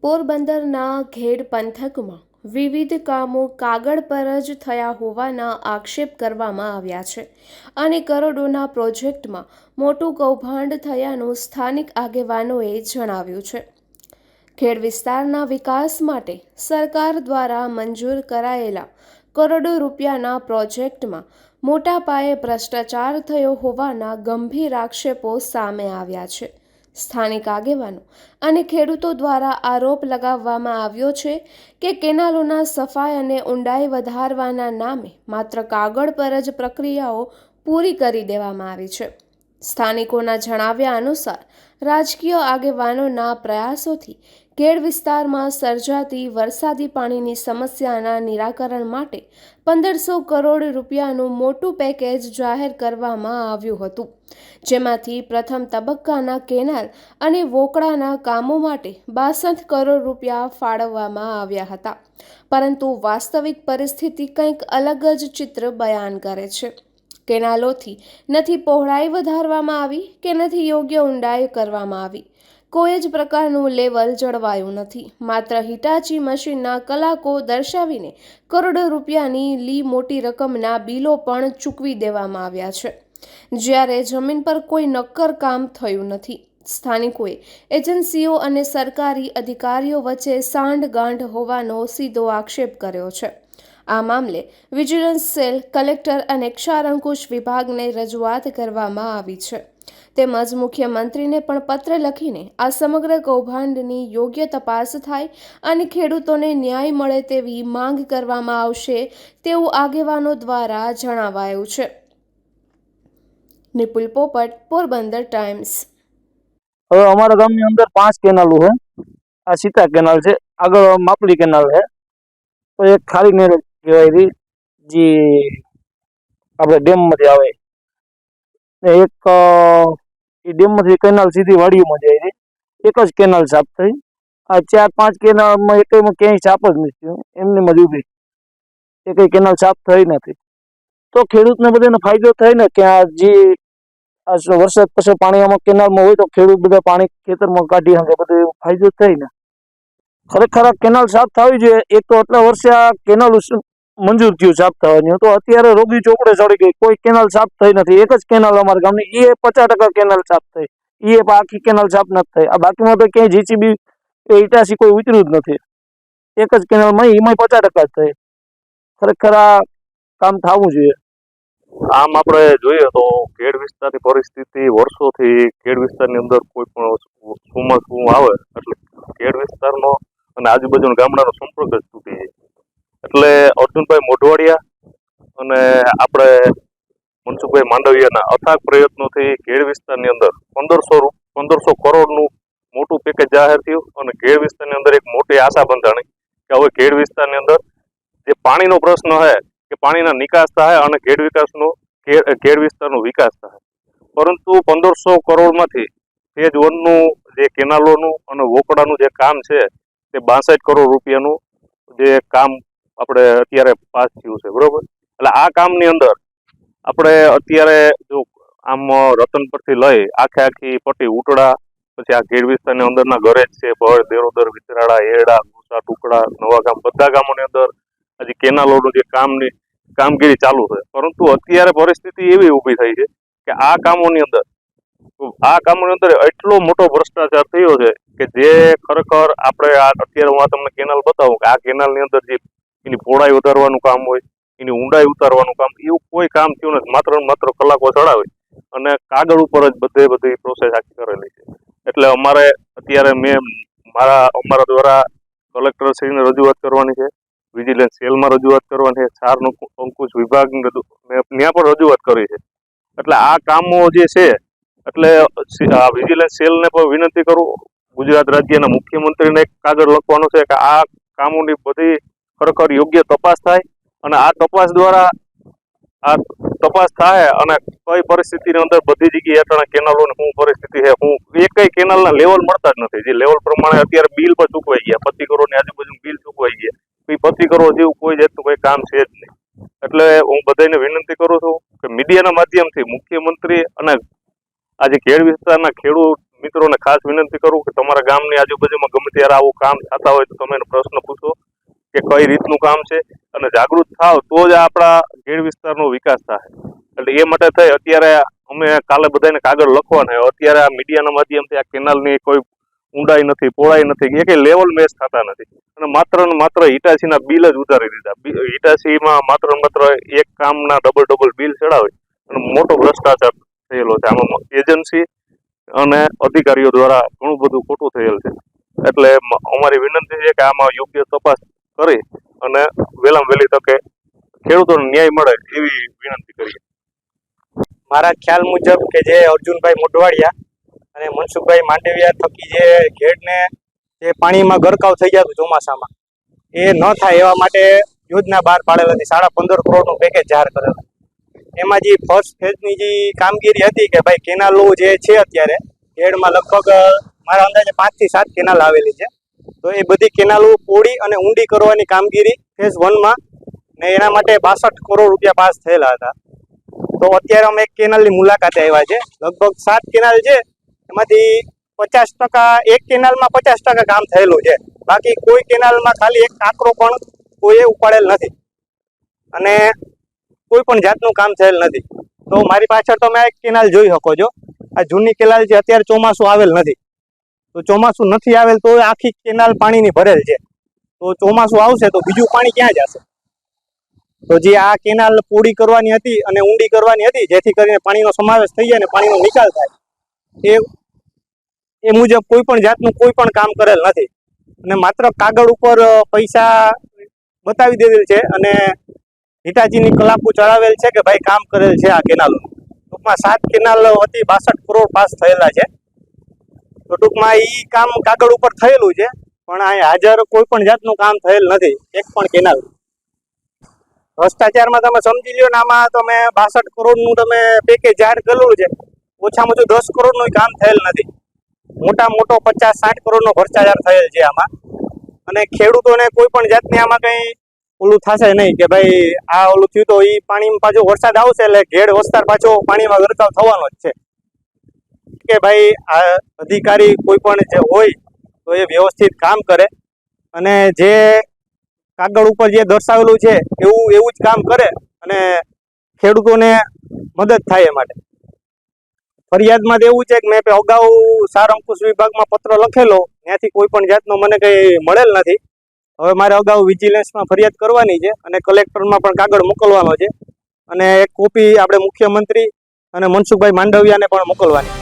પોરબંદરના ઘેડ પંથકમાં વિવિધ કામો કાગળ પર જ થયા હોવાના આક્ષેપ કરવામાં આવ્યા છે અને કરોડોના પ્રોજેક્ટમાં મોટું કૌભાંડ થયાનું સ્થાનિક આગેવાનોએ જણાવ્યું છે। ખેડ વિસ્તારના વિકાસ માટે સરકાર દ્વારા મંજૂર કરાયેલા કરોડો રૂપિયાના પ્રોજેક્ટમાં મોટા પાયે ભ્રષ્ટાચાર થયો હોવાના ગંભીર આક્ષેપો સામે આવ્યા છે। સ્થાનિક આગેવાનો અને ખેડૂતો દ્વારા આરોપ લગાવવામાં આવ્યો છે કે કેનાલોના સફાઈ અને ઊંડાઈ વધારવાના નામે માત્ર કાગળ પર જ પ્રક્રિયાઓ પૂરી કરી દેવામાં આવી છે। સ્થાનિકોના જણાવ્યા અનુસાર રાજકીય આગેવાનોના પ્રયાસોથી ખેડ વિસ્તારમાં સર્જાતી વરસાદી પાણીની સમસ્યાના નિરાકરણ માટે 1500 કરોડ રૂપિયાનું મોટું પેકેજ જાહેર કરવામાં આવ્યું હતું, જેમાંથી પ્રથમ તબક્કાના કેનાલ અને વોકળાના કામો માટે 62 કરોડ રૂપિયા ફાળવવામાં આવ્યા હતા, પરંતુ વાસ્તવિક પરિસ્થિતિ કંઈક અલગ જ ચિત્ર બયાન કરે છે। કેનાલોથી નથી પહોળાઈ વધારવામાં આવી કે નથી યોગ્ય ઊંડાઈ કરવામાં આવી, કોઈ જ પ્રકારનું લેવલ જળવાયું નથી। માત્ર હિટાચી મશીનના કલાકો દર્શાવીને કરોડો રૂપિયાની મોટી રકમના બિલો પણ ચૂકવી દેવામાં આવ્યા છે, જ્યારે જમીન પર કોઈ નક્કર કામ થયું નથી। સ્થાનિકોએ એજન્સીઓ અને સરકારી અધિકારીઓ વચ્ચે સાંઠગાંઠ હોવાનો સીધો આક્ષેપ કર્યો છે। આ મામલે વિજિલન્સ સેલ, કલેક્ટર અને ક્ષાર-અંકુશ વિભાગને રજૂઆત કરવામાં આવી છે, તેમજ મુખ્યમંત્રીને પણ પત્ર લખીને આ સમગ્ર કૌભાંડની યોગ્ય તપાસ થાય અને ખેડૂતોને ન્યાય મળે તેવી માંગ કરવામાં આવશે તેવું આગેવાનો દ્વારા જણાવાયું છે। નિપુલ પોપટ, પોરબંદર ટાઈમ્સ। હવે અમારા ગામની અંદર 5 કેનાલો છે। આ સીતા કેનાલ છે, આગળ માપલી કેનાલ છે, તો એક ખારી નેર કહેવાય રહી જે આપણે ડેમમાંથી આવે ને, એક એ ડેમમાંથી કેનાલ સીધી વાડીઓમાં જાય રહી, એક જ કેનાલ સાફ થઈ। આ 4-5 કેનાલમાં એકમાં ક્યાંય સાફ જ નથી થયું, એમની જ ઊભી, એ કઈ કેનાલ સાફ થઈ નથી, તો ખેડૂતને બધાને ફાયદો થાય ને કે આ જે વરસાદ પછી પાણી આમાં કેનાલમાં હોય તો ખેડૂત બધા પાણી ખેતરમાં કાઢી શકે, બધું ફાયદો થાય ને। ખરેખર આ કેનાલ સાફ થવી જોઈએ। એક તો આટલા વર્ષે આ કેનાલ મંજૂર થયું સાફ થવાની, તો અત્યારે રોગી ચોકડે ચડી ગઈ, કોઈ કેનાલ સાફ થઈ નથી। એક જ કેનાલ અમારા ગામની, એ 50% કેનાલ સાફ થઈ, એ આખી કેનાલ સાફ નથી થઈ। આ બાકીમાં તો ક્યાંય જીસીબી ઈટાસી કોઈ ઉતર્યું જ નથી, એક જ કેનાલમાં એમાં 50% જ થઈ। ખરેખર આ કામ થવું જોઈએ। આમ આપણે જોઈએ તો ખેડ વિસ્તારની પરિસ્થિતિ વર્ષોથી ખેડ વિસ્તારની અંદર કોઈ પણ ચોમાસું આવે એટલે ખેડ વિસ્તારનો અને આજુબાજુના ગામડાનો સંપર્ક જ તૂટી જાય। એટલે અર્જુનભાઈ મોઢવાડિયા અને આપણે મનસુખભાઈ માંડવિયાના અથાગ પ્રયત્નોથી ખેડ વિસ્તારની અંદર 1500 કરોડનું મોટું પેકેજ જાહેર થયું અને ખેડ વિસ્તારની અંદર એક મોટી આશા બંધાણી કે હવે ખેડ વિસ્તારની અંદર જે પાણીનો પ્રશ્ન છે કે પાણીના નિકાસ થાય અને ખેડ વિસ્તારનો વિકાસ થાય, પરંતુ 1500 કરોડમાંથી ફેજ 1નું જે કેનાલોનું અને વોકડાનું જે કામ છે તે 62 કરોડ રૂપિયાનું જે કામ આપણે અત્યારે પાસ થયું છે, બરોબર। એટલે આ કામની અંદર આપણે અત્યારે જો આમ રતન પરથી લઈ આખી પટ્ટી ઉટડા, પછી આ ખેડ વિસ્તારની અંદરના ગરેજ છે, બળ, દેરોદર, વિસરાડા, એરડા, ગુસા, ટુકડા, નવા ગામ, બધા ગામોની અંદર હજી કેનાલોનું જે કામગીરી ચાલુ છે, પરંતુ અત્યારે પરિસ્થિતિ એવી ઊભી થઈ છે કે આ કામોની અંદર એટલો મોટો ભ્રષ્ટાચાર થયો છે કે જે ખરેખર આપણે અત્યારે હું તમને કેનાલ બતાવું કે આ કેનાલની અંદર જે એની પહોળાઈ વધારવાનું કામ હોય, એની ઊંડાઈ ઉતારવાનું કામ, એવું કોઈ કામ થયું નથી। માત્ર કલાકો ચડાવી અને કાગળ ઉપર જ બધી પ્રોસેસ આખી કરેલી છે। એટલે અમારે અત્યારે અમારા દ્વારા કલેક્ટરશ્રીને રજૂઆત કરવાની છે, વિજિલન્સ સેલમાં રજૂઆત કરવાની છે, ક્ષાર-અંકુશ વિભાગને ત્યાં પણ રજૂઆત કરી છે। એટલે આ કામો જે છે એટલે વિજિલન્સ સેલને પણ વિનંતી કરું, ગુજરાત રાજ્યના મુખ્યમંત્રીને એક કાગળ લખવાનો છે કે આ કામોની બધી ખરેખર યોગ્ય તપાસ થાય અને આ તપાસ દ્વારા થાય અને કઈ પરિસ્થિતિની અંદર બધી જગ્યાએ અત્યારે કેનાલોની શું પરિસ્થિતિ છે, એકય કેનાલના લેવલ મળતા જ નથી, જે લેવલ પ્રમાણે અત્યારે બિલ પણ ચૂકવાઈ ગયા, 25 કરોડની આજુબાજુ બિલ ચૂકવાઈ ગયા, 25 કરોડ જેવું કોઈ જાતનું કોઈ કામ છે જ નહીં। એટલે હું બધાને વિનંતી કરું છું કે મીડિયાના માધ્યમથી મુખ્યમંત્રી અને આજે ખેડ વિસ્તારના ખેડૂત મિત્રોને ખાસ વિનંતી કરું કે તમારા ગામની આજુબાજુમાં ગમે ત્યારે આવું કામ થતા હોય તો તમે એને પ્રશ્ન પૂછો કે કઈ રીતનું કામ છે, અને જાગૃત થાવ તો જ આપણા ઘેડ વિસ્તારનો વિકાસ થાય. એટલે એ માટે થઈ અત્યારે અમે કાલે બધાને કાગળ લખવાના. અત્યારે આ મીડિયાના માધ્યમથી આ કેનાલની કોઈ ઊંડાઈ નથી, પહોળાઈ નથી, એ લેવલ મેચ થતા નથી, અને માત્ર હિટાચીના બિલ જ ઉતારી દીધા. હિટાચીમાં માત્ર એક કામના ડબલ બિલ ચડાવે અને મોટો ભ્રષ્ટાચાર થયેલો છે. આમાં એજન્સી અને અધિકારીઓ દ્વારા ઘણું બધું ખોટું થયેલ છે. એટલે અમારી વિનંતી છે કે આમાં યોગ્ય તપાસ કરી અને વહેલામાં વહેલી તકે ખેડૂતોને ન્યાય મળે એવી વિનંતી કરીએ. મારા ખ્યાલ મુજબ કે જે અર્જુનભાઈ મોઢવાડિયા અને મનસુખભાઈ માંડવિયા થકી જે ઘેડને જે પાણીમાં ગરકાવ થઈ જતું ચોમાસામાં, એ ન થાય એવા માટે યોજના બહાર પાડેલ હતી. 15.5 કરોડનું પેકેજ જાહેર કરેલું. એમાં જે ફર્સ્ટ ફેઝની જે કામગીરી હતી કે ભાઈ કેનાલો જે છે અત્યારે ઘેડમાં લગભગ મારા અંદાજે 5 થી 7 કેનાલ આવેલી છે. તો એ બધી કેનાલો પોળી અને ઊંડી કરવાની કામગીરી ફેઝ 1માં ને એના માટે 62 કરોડ રૂપિયા પાસ થયેલા હતા. તો અત્યારે અમે એક કેનાલની મુલાકાતે આવ્યા છે. લગભગ 7 કેનાલ છે, એમાંથી 50% એક કેનાલમાં 50% કામ થયેલું છે. બાકી કોઈ કેનાલમાં ખાલી એક કાંકરો પણ કોઈએ ઉપાડેલ નથી અને કોઈ પણ જાતનું કામ થયેલ નથી. તો મારી પાછળ તમે એક કેનાલ જોઈ શકો છો. આ જૂની કેનાલ છે, અત્યારે ચોમાસું આવેલ નથી. તો ચોમાસું નથી આવેલ તો આખી કેનાલ પાણીની ભરેલ છે. તો ચોમાસું આવશે તો બીજું પાણી ક્યાં જશે? તો જે આ કેનાલ પોળી કરવાની હતી અને ઊંડી કરવાની હતી, જેથી કરીને પાણીનો સમાવેશ થઈ જાય અને પાણીનો નિકાલ થાય, એ મુજબ કોઈ પણ જાતનું કોઈ પણ કામ કરેલ નથી અને માત્ર કાગળ ઉપર પૈસા બતાવી દેવેલ છે અને હિટાચીની કલાપુ ચડાવેલ છે કે ભાઈ કામ કરેલ છે આ કેનાલનું. ટૂંકમાં 7 કેનાલ હતી, 62 કરોડ પાસ થયેલા છે. તો ટૂંકમાં એ કામ કાગળ ઉપર થયેલું છે, પણ અહીં હાજર કોઈ પણ જાતનું કામ થયેલ નથી એક પણ કેનાલ. ભ્રષ્ટાચારમાં તમે સમજી લ્યો ને, આમાં તમે 62 કરોડનું તમે પેકેજ જાહેર કરેલું છે, ઓછામાં ઓછું 10 કરોડનું કામ થયેલ નથી. મોટો 50-60 કરોડનો ભ્રષ્ટાચાર થયેલ છે આમાં. અને ખેડૂતોને કોઈ પણ જાતની આમાં કંઈ ઓલું થશે નહીં કે ભાઈ આ ઓલું થયું તો એ પાણીમાં પાછો વરસાદ આવશે એટલે ઘેડ વિસ્તાર પાછો પાણીમાં ગરકાવ થવાનો જ છે. કે ભાઈ આ અધિકારી કોઈ પણ જે હોય તો એ વ્યવસ્થિત કામ કરે અને જે કાગળ ઉપર જે દર્શાવેલું છે એવું જ કામ કરે અને ખેડૂતોને મદદ થાય એ માટે. ફરિયાદમાં તો એવું છે કે મેં અગાઉ સાર અંકુશ વિભાગમાં પત્ર લખેલો, ત્યાંથી કોઈ પણ જાતનો મને કંઈ મળેલ નથી. હવે મારે અગાઉ વિજિલન્સમાં ફરિયાદ કરવાની છે અને કલેક્ટરમાં પણ કાગળ મોકલવાનો છે અને એક કોપી આપણે મુખ્યમંત્રી અને મનસુખભાઈ માંડવિયાને પણ મોકલવાની.